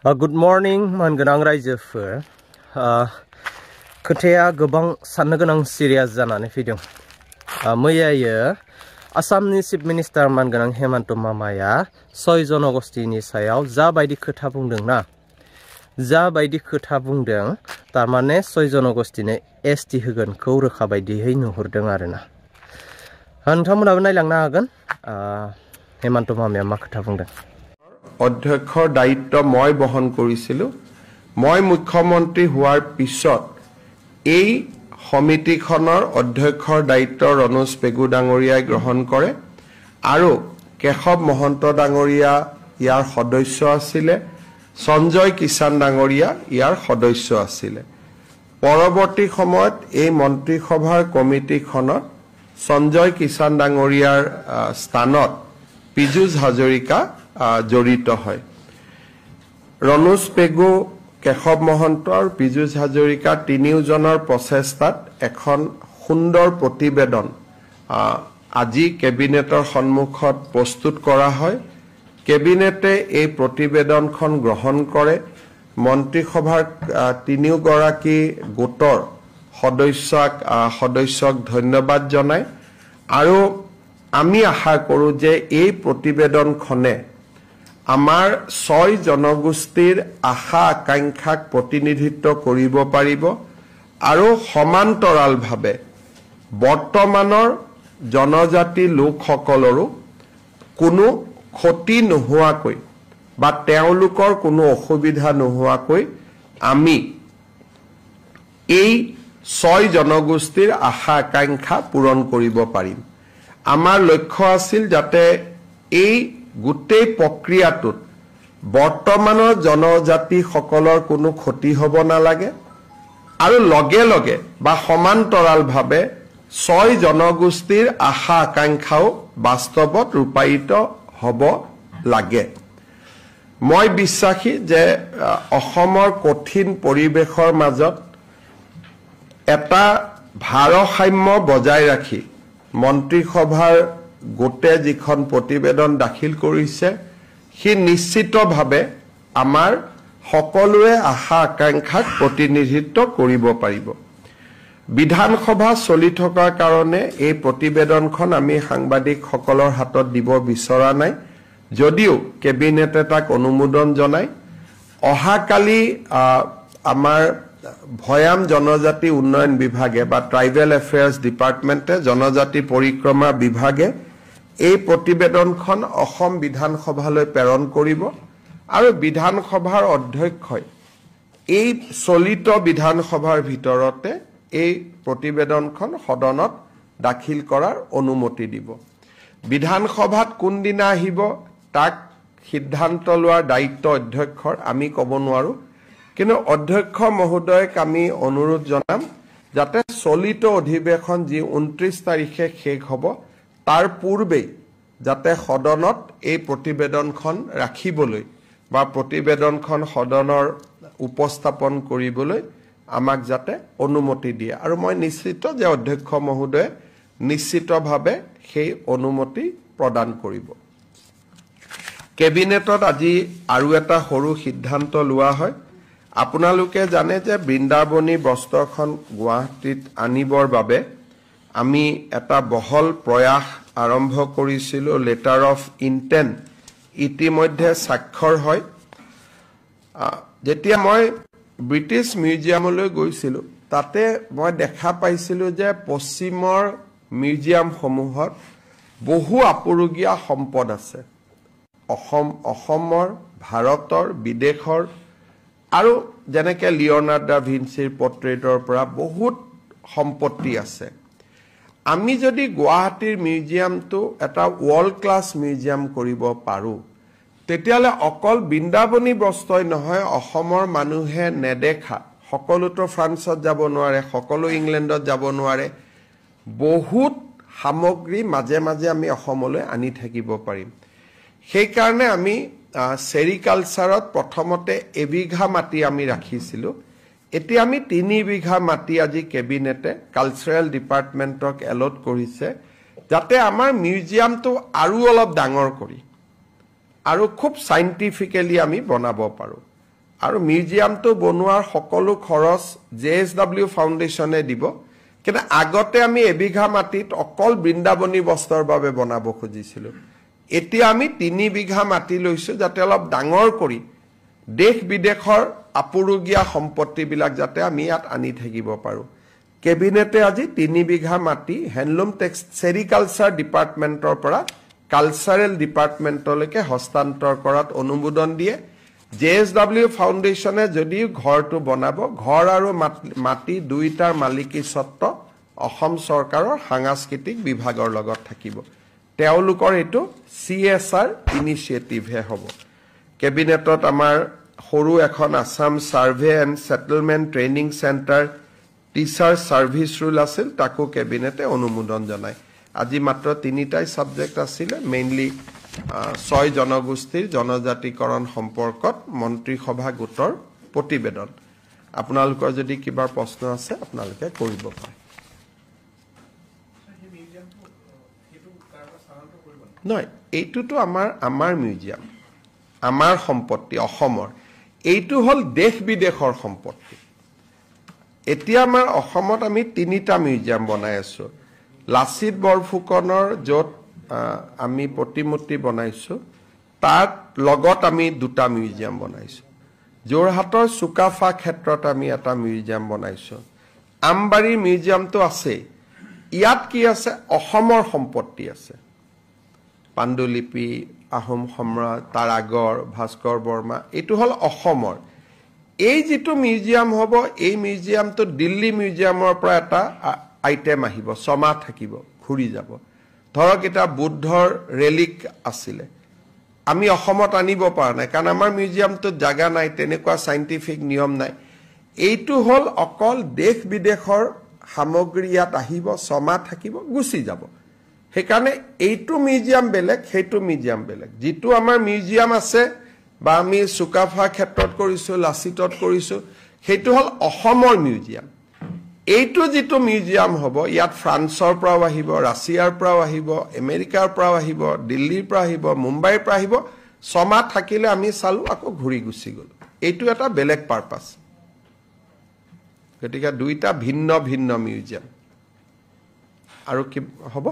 Good morning, मानगोनां रायजोफोर। खोथाया गोबां साननो गोनां सिरियास जानानै फैदों। मैयायो आसामनि चिफ मिनिस्टार मानगोनां हेमन्त मामाया 6 जनगोष्ठीनि सायाव जाबायदि खोथा बुंदोंना, जाबायदि खोथा बुंदों, तारमाने 6 जनगोष्ठीनो एसटि होगोनखौ रोखा बायदियै नुहुरदों आरोना। नोंथांमोनाबो नायलांनो हागोन हेमन्त मामाया मा खोथा बुंदों। অধ্যক্ষৰ দায়িত্ব মই বহন কৰিছিলো। মই মুখ্যমন্ত্ৰী হোৱাৰ পিছত এই সমিতিখনৰ অধ্যক্ষৰ দায়িত্ব ৰনোজ পেগু ডাঙৰীয়াই গ্ৰহণ কৰে আৰু কেশৱ মহন্ত ডাঙৰীয়া ইয়াৰ সদস্য আছিলে, সঞ্জয় কিষাণ ডাঙৰীয়া ইয়াৰ সদস্য আছিলে। পৰৱৰ্তী সময়ত এই মন্ত্ৰীসভাৰ কমিটিখনত সঞ্জয় কিষাণ ডাঙৰীয়াৰ স্থানত পীযুষ হাজৰিকা জড়িত হয়। ৰনোজ পেগু, কেশৱ মহন্ত আৰু পীযুষ হাজৰিকা তিনিওজনৰ প্ৰচেষ্টাত এখন সুন্দৰ প্ৰতিবেদন আজি কেবিনেটৰ সন্মুখত প্ৰস্তুত কৰা হয়। কেবিনেটে এই প্ৰতিবেদনখন গ্ৰহণ কৰে। মন্ত্ৰীসভাৰ তিনিওগৰাকী গোটৰ সদস্যক ধন্যবাদ জনায় আৰু আমি আশা কৰোঁ যে এই প্ৰতিবেদনখনে আমাৰ 6 জনগোষ্ঠীৰ আশা আকাংক্ষাক প্ৰতিনিধিত্ব কৰিব পাৰিব আৰু সমান্তৰালভাৱে বৰ্তমানৰ জনজাতি লোকসকলৰো কোনো ক্ষতি নোহোৱাকৈ বা তেওঁলোকৰ কোনো অসুবিধা নোহোৱাকৈ আমি এই 6 জনগোষ্ঠীৰ আশা আকাংক্ষা পূৰণ কৰিব পাৰিম। আমাৰ লক্ষ্য আছিল যাতে এই গোটেই প্ৰক্ৰিয়াটোত বৰ্তমানৰ জনজাতিসকলৰ কোনো ক্ষতি হ'ব নালাগে আৰু লগে লগে বা সমান্তৰালভাৱে 6 জনগোষ্ঠীৰ আশা আকাংক্ষাও বাস্তৱত ৰূপায়িত হ'ব লাগে। মই বিশ্বাসী যে অসমৰ কঠিন পৰিৱেশৰ মাজত এটা ভাৰসাম্য বজাই ৰাখি মন্ত্ৰীসভাৰ গোটে যিখন প্ৰতিবেদন দাখিল কৰিছে সি নিশ্চিতভাৱে আমাৰ সকলোৰে আশা আকাংক্ষাক প্ৰতিনিধিত্ব কৰিব পাৰিব। বিধানসভা চলি থকাৰ কাৰণে এই প্ৰতিবেদনখন আমি সাংবাদিকসকলৰ হাতত দিব বিচৰা নাই, যদিও কেবিনেটে তাক অনুমোদন জনায়। অহাকালি আমাৰ ভৈয়াম জনজাতি উন্নয়ন বিভাগে বা ট্ৰাইবেল এফেয়াৰ্ছ ডিপাৰ্টমেণ্টে জনজাতি পৰিক্ৰমা বিভাগে এই প্ৰতিবেদনখন অসম বিধানসভালৈ প্ৰেৰণ কৰিব আৰু বিধানসভাৰ অধ্যক্ষই এই চলিত বিধানসভাৰ ভিতৰতে এই প্ৰতিবেদনখন সদনত দাখিল কৰাৰ অনুমতি দিব। বিধানসভাত কোনদিনা আহিব তাক সিদ্ধান্ত লোৱাৰ দায়িত্ব অধ্যক্ষৰ, আমি ক'ব নোৱাৰো। কিন্তু অধ্যক্ষ মহোদয়ক আমি অনুৰোধ জনাম যাতে চলিত অধিৱেশন যি 29 তাৰিখে শেষ হ'ব তাৰ পূৰ্বেই যাতে সদনত এই প্ৰতিবেদনখন ৰাখিবলৈ বা প্ৰতিবেদনখন সদনৰ উপস্থাপন কৰিবলৈ আমাক যাতে অনুমতি দিয়ে আৰু মই নিশ্চিত যে অধ্যক্ষ মহোদয়ে নিশ্চিতভাৱে সেই অনুমতি প্ৰদান কৰিব। কেবিনেটত আজি আৰু এটা সৰু সিদ্ধান্ত লোৱা হয়। আপোনালোকে জানে যে বৃন্দাবনী বস্ত্ৰখন গুৱাহাটীত আনিবৰ বাবে আমি এটা বহল প্ৰয়াস আৰম্ভ কৰিছিলোঁ। লেটাৰ অফ ইণ্টেণ্ট ইতিমধ্যে স্বাক্ষৰ হয়। যেতিয়া মই ব্ৰিটিছ মিউজিয়ামলৈ গৈছিলোঁ তাতে মই দেখা পাইছিলোঁ যে পশ্চিমৰ মিউজিয়ামসমূহত বহু আপুৰুগীয়া সম্পদ আছে। অসমৰ, ভাৰতৰ, বিদেশৰ আৰু যেনেকৈ লিঅ'নাৰ্ড দা ভিঞ্চিৰ পৰ্ট্ৰেটৰ পৰা বহুত সম্পত্তি আছে। আমি যদি গুৱাহাটীৰ মিউজিয়ামটো এটা ৱৰ্ল্ড ক্লাছ মিউজিয়াম কৰিব পাৰোঁ তেতিয়াহ'লে অকল বৃন্দাবনী বস্ত্ৰই নহয়, অসমৰ মানুহে নেদেখা, সকলোতো ফ্ৰান্সত যাব নোৱাৰে, সকলো ইংলেণ্ডত যাব নোৱাৰে, বহুত সামগ্ৰী মাজে মাজে আমি অসমলৈ আনি থাকিব পাৰিম। সেইকাৰণে আমি চেৰিকালচাৰত প্ৰথমতে এবিঘা মাটি আমি ৰাখিছিলোঁ। এতিয়া আমি 3 বিঘা মাটি আজি কেবিনেটে কালচাৰেল ডিপাৰ্টমেণ্টক এলট কৰিছে যাতে আমাৰ মিউজিয়ামটো আৰু অলপ ডাঙৰ কৰি আৰু খুব সাইন্টিফিক্যালি আমি বনাব পাৰো আৰু মিউজিয়ামটো বনোৱাৰ সকলো খৰচ JSW ফাউণ্ডেশ্যনে দিব কিন্তু আগতে আমি এবিঘা মাটিত অকল বৃন্দাবনী বস্ত্ৰৰ বাবে বনাব খুজিছিলোঁ এতিয়া আমি 3 বিঘা মাটি লৈছো যাতে অলপ ডাঙৰ কৰি দেশ বিদেশৰ আপুৰুগীয়া সম্পত্তিবিলাক যাতে আমি ইয়াত আনি থাকিব পাৰো কেবিনেটে আজি 3 বিঘা মাটি হ্যান্ডলুম সেৰিকালচাৰ ডিপাৰ্টমেন্টৰ পৰা কালচাৰেল ডিপাৰ্টমেন্টলৈকে হস্তান্তৰ কৰাত অনুমোদন দিয়ে JSW ফাউণ্ডেশ্যনে যদি ঘৰটো বনাব ঘৰ আৰু মাটি দুইটাৰ মালিকী স্বত্ব অসম চৰকাৰৰ সাংস্কৃতিক বিভাগৰ লগত থাকিব তেওঁলোকৰ এটো CSR ইনিচিয়েটিভ হে হ'ব কেবিনেটত আমাৰ সৰু এখন Assam survey and settlement training centre teacher service rule আছিল তাকো কেবিনেটে অনুমোদন জনায় আজি মাত্ৰ 3টাই সাবজেক্ট আছিল মেইনলি 6 জনগোষ্ঠীৰ জনজাতিকৰণ সম্পৰ্কত মন্ত্ৰী সভা গোটৰ প্ৰতিবেদন আপোনালোকৰ যদি কিবা প্ৰশ্ন আছে আপোনালোকে কৰিব পাৰে নহয় এইটোতো আমাৰ মিউজিয়াম আমাৰ সম্পত্তি অসমৰ এইটো হল দেশ বিদেশৰ সম্পত্তি এতিয়া আমাৰ অসমত আমি 3টা মিউজিয়াম বনাই আছো লাচিত বৰফুকনৰ যত আমি প্ৰতিমূৰ্তি বনাইছো তাত লগত আমি 2টা মিউজিয়াম বনাইছো যোৰহাটৰ সুকাফা ক্ষেত্ৰত আমি এটা মিউজিয়াম বনাইছো আমবাৰী মিউজিয়ামটো আছে ইয়াত কি আছে অসমৰ সম্পত্তি আছে পাণ্ডুলিপি আহোম সম্ৰাট তাৰ আগৰ ভাস্কৰ বৰ্মা এটো হল অসমৰ এই যেটো মিউজিয়াম হ'ব এই মিউজিয়ামটো দিল্লী মিউজিয়ামৰ পৰা এটা আইটেম আহিব সমা থাকিব ঘুৰি যাব ধৰক এটা বুদ্ধৰ ৰেলিক আছিল আমি অসমত আনিব পৰা নাই কাৰণ আমাৰ মিউজিয়ামটো জাগা নাই তেনেকুৱা সাইন্টিফিক নিয়ম নাই এইটো হল অকল দেশ বিদেশৰ সামগ্ৰী ইয়াত আহিব সমা থাকিব গুছি যাব হেকাৰণে এইটো মিউজিয়াম বেলেগ হেতু মিউজিয়াম বেলেগ যেটো আমাৰ মিউজিয়াম আছে বা আমি সুকাফা ক্ষেত্ৰত কৰিছো লাচিতত কৰিছো হেতু হল অসমৰ মিউজিয়াম এইটো যেটো মিউজিয়াম হ'ব ইয়াত ফ্ৰান্সৰ পৰা আহিব ৰাছিয়াৰ পৰা আহিব আমেৰিকাৰ পৰা আহিব দিল্লীৰ পৰা আহিব মুম্বাইৰ পৰা আহিব সমা থাকিলে আমি চালু আকৌ ঘুৰি গুছি গল এইটো এটা বেলেগ পাৰপাস গতিকে দুইটা ভিন্ন ভিন্ন মিউজিয়াম আৰু কি হ'ব